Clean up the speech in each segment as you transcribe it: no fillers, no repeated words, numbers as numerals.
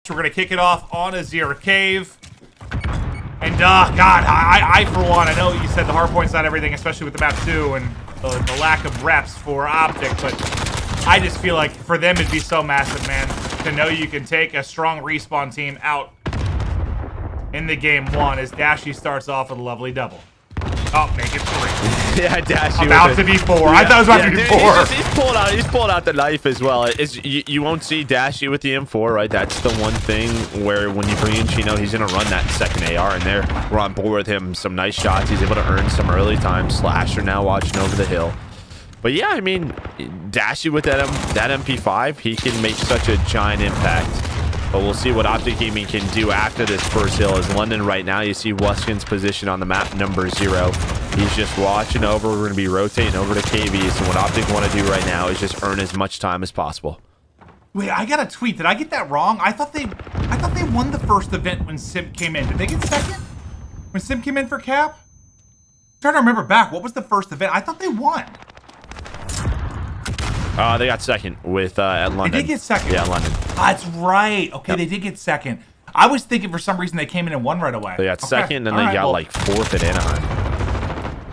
We're going to kick it off on Azir Cave. And, God, I for one, I know you said the hardpoint's not everything, especially with the map 2 and the lack of reps for OpTic, but I just feel like for them it'd be so massive, man, to know you can take a strong respawn team out in the game 1 as Dashy starts off with a lovely double. Oh, make it 3. Yeah, Dashy. About to be 4. Yeah. I thought it was about to be 4. He's pulling out the knife as well. You won't see Dashy with the M4, right? That's the one thing where when you bring in Chino, he's going to run that second AR, and there we're on board with him. Some nice shots. He's able to earn some early time. Slasher now watching over the hill. But yeah, I mean, Dashy with that MP5, he can make such a giant impact. But we'll see what OpTic Gaming can do after this first hill. As London right now, you see Weskin's position on the map, number 0. He's just watching over. We're going to be rotating over to KV. So what OpTic want to do right now is just earn as much time as possible. Wait, I got a tweet. Did I get that wrong? I thought they won the first event when Sim came in. Did they get second when Sim came in for Cap? I'm trying to remember back. What was the first event? I thought they won. They got second with at London. They did get second. Yeah, London. That's right. Okay, They did get second. I was thinking for some reason they came in and won right away. They got second, and they got like 4th at Anaheim.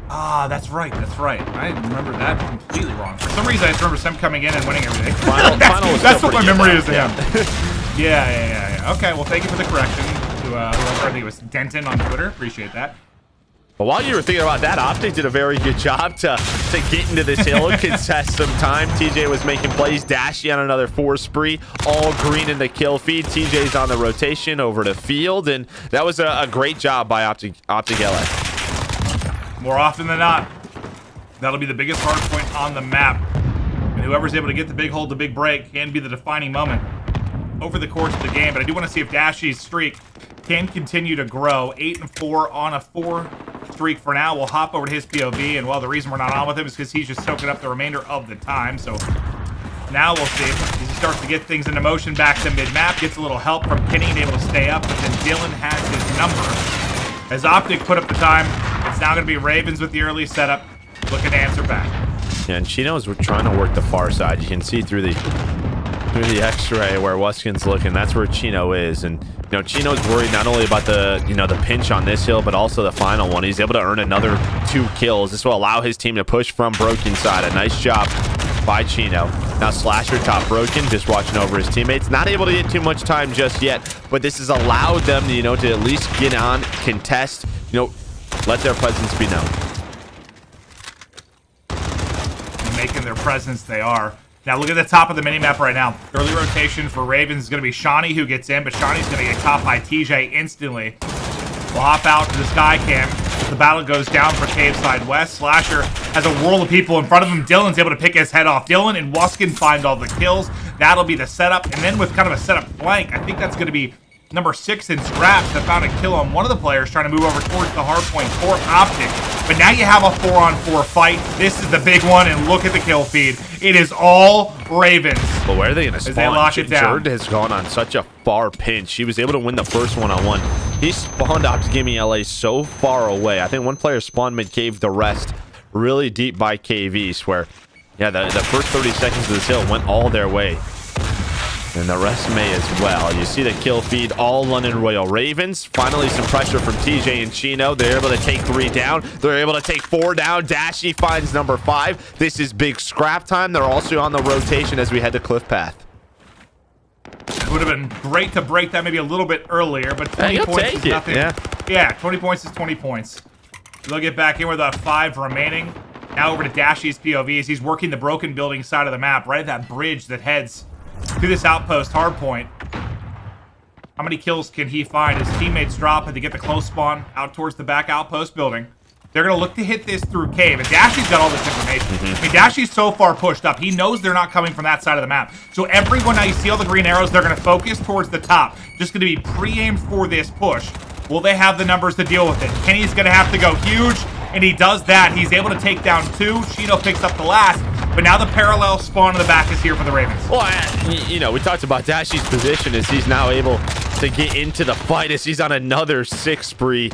Ah, that's right. That's right. I remember that completely wrong. For some reason, I just remember Sim coming in and winning everything. That's what my memory is to him. Yeah. Okay, well, thank you for the correction to whoever. I think it was Denton on Twitter. Appreciate that. But while you were thinking about that, OpTic did a very good job to get into this hill and contest some time. TJ was making plays. Dashy on another 4 spree. All green in the kill feed. TJ's on the rotation over to field. And that was a great job by OpTic LA. More often than not, that'll be the biggest hard point on the map. And whoever's able to get the big hold, the big break, can be the defining moment over the course of the game. But I do want to see if Dashy's streak can continue to grow. 8-4 on a 4 streak for now. We'll hop over to his POV, and well, the reason we're not on with him is because he's just soaking up the remainder of the time. So now we'll see as he starts to get things into motion back to mid-map, gets a little help from Kenny and able to stay up, but then Dylan has his number. As OpTic put up the time, it's now going to be Ravens with the early setup, looking to answer back. Yeah, and Chino's trying to work the far side. You can see through the X-ray where Weskin's looking. That's where Chino is, and you know, Chino's worried not only about the the pinch on this hill, but also the final one. He's able to earn another 2 kills. This will allow his team to push from Broken side. A nice job by Chino. Now Slasher top Broken, just watching over his teammates. Not able to get too much time just yet, but this has allowed them to, to at least get on, contest, let their presence be known. Making their presence, they are. Now look at the top of the minimap right now. Early rotation for Ravens is going to be Shawnee who gets in, but Shawnee's going to get caught by TJ instantly. We'll hop out to the sky cam. The battle goes down for Cave Side West. Slasher has a world of people in front of him. Dylan's able to pick his head off. Dylan and Weskin find all the kills. That'll be the setup. And then with kind of a setup flank, I think that's going to be number 6 in Scraps that found a kill on one of the players trying to move over towards the hard point for OpTic. But now you have a 4-on-4 fight. This is the big one, and look at the kill feed. It is all Ravens. But where are they going to spawn? They lock it down. Jerd has gone on such a far pinch. He was able to win the first one-on-one. He spawned OpTic Gaming LA so far away. I think one player spawned mid-cave, the rest really deep by Cave East, where, yeah, the first 30 seconds of this hill went all their way. And the rest may as well. You see the kill feed, all London Royal Ravens. Finally, some pressure from TJ and Chino. They're able to take 3 down. They're able to take 4 down. Dashy finds number 5. This is big scrap time. They're also on the rotation as we head to Cliff Path. It would have been great to break that maybe a little bit earlier, but 20 points is nothing. Yeah, 20 points is 20 points. They'll get back in with 5 remaining. Now over to Dashy's POV as he's working the broken building side of the map, right at that bridge that heads to this outpost hardpoint. How many kills can he find? His teammates drop and to get the close spawn out towards the back outpost building. They're going to look to hit this through cave, and Dashy's got all this information. I mean, Dashy's so far pushed up. He knows they're not coming from that side of the map. So everyone, now you see all the green arrows, they're going to focus towards the top. Just going to be pre-aimed for this push. Will they have the numbers to deal with it? Kenny's going to have to go huge, and he does that. He's able to take down 2. Chino picks up the last. But now the parallel spawn in the back is here for the Ravens. Well, we talked about Dashy's position as he's now able to get into the fight as he's on another 6 spree.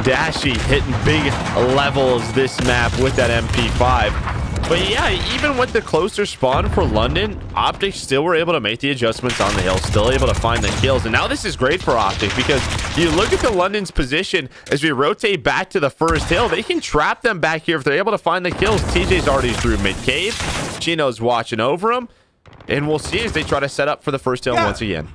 Dashy hitting big levels this map with that MP5. But yeah, even with the closer spawn for London, OpTic still were able to make the adjustments on the hill, still able to find the kills. And now this is great for OpTic because you look at the London's position as we rotate back to the first hill. They can trap them back here if they're able to find the kills. TJ's already through mid-cave. Chino's watching over him. And we'll see as they try to set up for the first hill once again.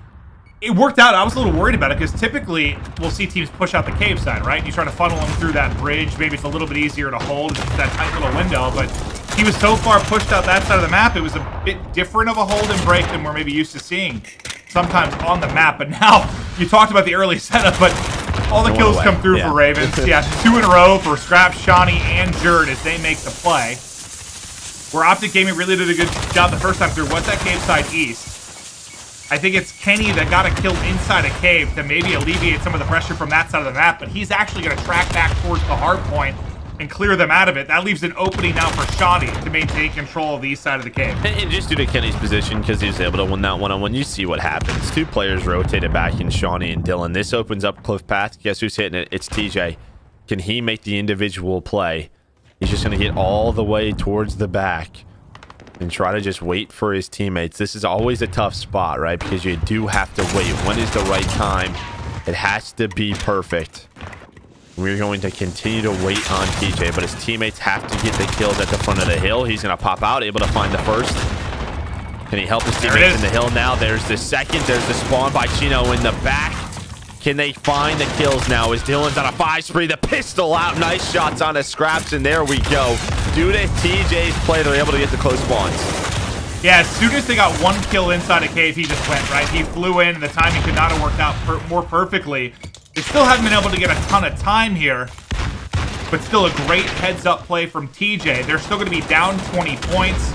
It worked out. I was a little worried about it because typically we'll see teams push out the cave side, right? You try to funnel them through that bridge. Maybe it's a little bit easier to hold that tight little window, but he was so far pushed out that side of the map, it was a bit different of a hold and break than we're maybe used to seeing sometimes on the map. But now, you talked about the early setup, but all the kills come through for Ravens. Yeah, 2 in a row for Scrap, Shawnee, and Jerd as they make the play. Where OpTic Gaming really did a good job the first time through. What's that cave side east? I think it's Kenny that got a kill inside a cave to maybe alleviate some of the pressure from that side of the map, but he's actually going to track back towards the hard point and clear them out of it. That leaves an opening now for Shawnee to maintain control of the east side of the cave. And just due to Kenny's position, because he was able to win that one-on-one, you see what happens. 2 players rotated back in Shawnee and Dylan. This opens up Cliff Path. Guess who's hitting it? It's TJ. Can he make the individual play? He's just going to get all the way towards the back and try to just wait for his teammates. This is always a tough spot, right? Because you do have to wait. When is the right time? It has to be perfect. We're going to continue to wait on TJ, but his teammates have to get the kills at the front of the hill. He's going to pop out, able to find the first. Can he help his teammates in the hill now? There's the second. There's the spawn by Chino in the back. Can they find the kills now as Dylan's on a 5 spree? The pistol out. Nice shots on the Scraps, and there we go. Due to TJ's play, they're able to get the close spawns. Yeah, as soon as they got 1 kill inside a cave, he just went, right? He flew in. The timing could not have worked out more perfectly. They still haven't been able to get a ton of time here, but still a great heads-up play from TJ. They're still going to be down 20 points,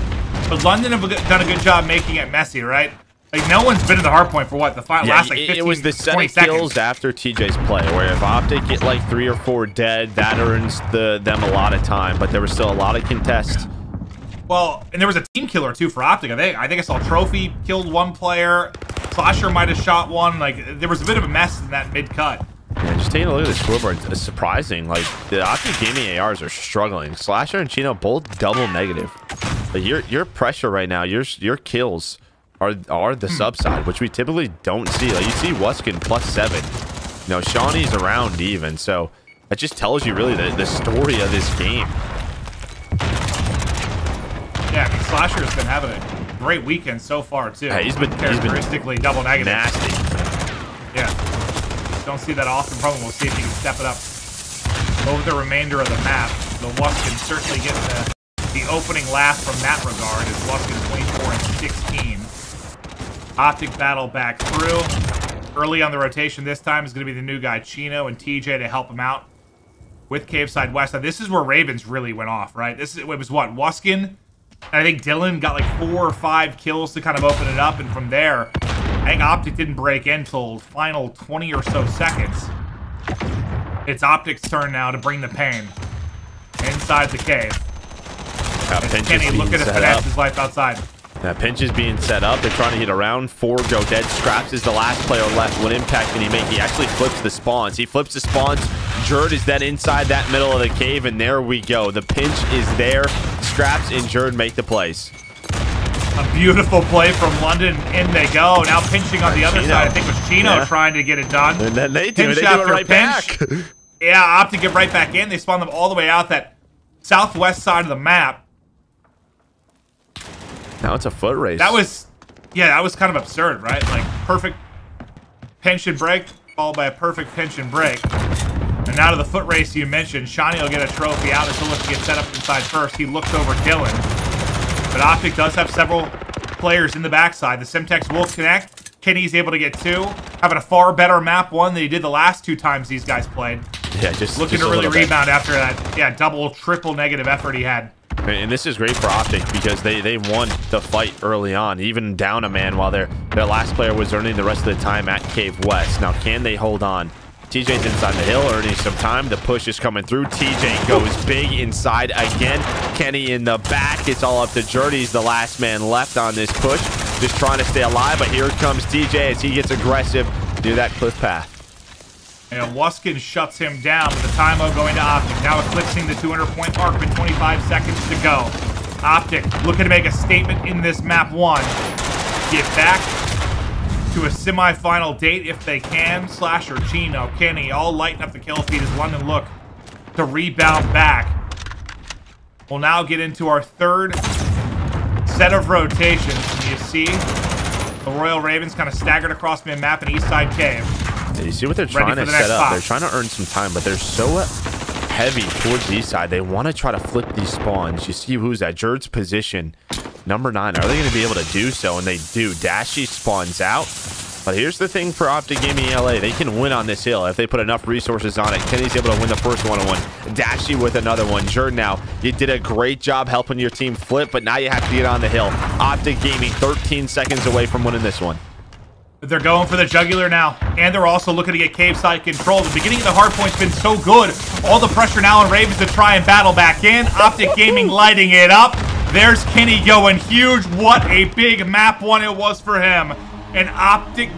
but London have done a good job making it messy, right? Like, no one's been in the hard point for what? The last, like, 15, it was the 20 set of kills after TJ's play, where if OpTic get, like, 3 or 4 dead, that earns them a lot of time, but there was still a lot of contest. Well, and there was a team killer, too, for OpTic. I think I saw Trophy killed 1 player. Slasher might have shot 1. Like, there was a bit of a mess in that mid-cut. Yeah, just taking a look at the scoreboard, it's surprising. Like, the OpTic Gaming ARs are struggling. Slasher and Chino both double negative. But your pressure right now, your kills are the sub side, which we typically don't see. Like, you see Wuskin +7. You know, Shawnee's around even, so that just tells you really the story of this game. Yeah, I mean, Slasher's been having a great weekend so far too. Yeah, he's been characteristically double negative. Nasty. Yeah, don't see that often. Probably we'll see if he can step it up over the remainder of the map. The Wuskin certainly getting the opening laugh from that regard as Wuskin 24 and 16. OpTic battle back through. Early on the rotation this time is going to be the new guy, Chino, and TJ to help him out with Caveside West. Now, this is where Ravens really went off, right? It was what? Wuskin, and I think Dylan got like 4 or 5 kills to kind of open it up, and from there, I think OpTic didn't break in until final 20 or so seconds. It's OpTic's turn now to bring the pain inside the cave. Kenny looking to finesse his life outside. That pinch is being set up. They're trying to hit around. 4 go dead. Scraps is the last player left. What impact can he make? He actually flips the spawns. He flips the spawns. Jerd is then inside that middle of the cave, and there we go. The pinch is there. Scraps and Jerd make the plays. A beautiful play from London. In they go. Now pinching on the other side. I think it was Chino trying to get it done. And then they do it. They do it right back. Yeah, OpTic get right back in. They spawn them all the way out that southwest side of the map. Now it's a foot race. That was kind of absurd, right? Like, perfect pinch and break, followed by a perfect pinch and break. And now to the foot race you mentioned. Shawnee will get a trophy out as he'll look to get set up inside first. He looks over Dylan. But OpTic does have several players in the backside. The Simtex will connect. Kenny's able to get 2. Having a far better map 1 than he did the last 2 times these guys played. Yeah, just looking to really rebound after that, double, triple negative effort he had. And this is great for OpTic because they won the fight early on, even down a man while their last player was earning the rest of the time at Cave West. Now, can they hold on? TJ's inside the hill, earning some time. The push is coming through. TJ goes big inside again. Kenny in the back. It's all up to Jerd. He's the last man left on this push. Just trying to stay alive, but here comes TJ as he gets aggressive near that cliff path. And Wuskin shuts him down with the timeout going to OpTic. Now eclipsing the 200-point mark with 25 seconds to go. OpTic looking to make a statement in this map 1. Get back to a semi-final date if they can. Slasher, Chino, Kenny, all lighting up the kill feed as London look to rebound back. We'll now get into our third set of rotations. And you see the Royal Ravens kind of staggered across mid-map and East Side Cave. Yeah, you see what they're trying to set up. They're trying to earn some time, but they're so heavy towards the East Side. They want to try to flip these spawns. You see who's at Jerd's position. Number 9. Are they going to be able to do so? And they do. Dashy spawns out. But here's the thing for OpTic Gaming LA. They can win on this hill if they put enough resources on it. Kenny's able to win the first one-on-one. Dashy with another one. Jerd now, you did a great job helping your team flip, but now you have to get on the hill. OpTic Gaming 13 seconds away from winning this one. They're going for the jugular now, and they're also looking to get cave side control. The beginning of the hard point's been so good. All the pressure now on Ravens to try and battle back in. OpTic Gaming lighting it up. There's Kenny going huge. What a big map 1 it was for him. And OpTic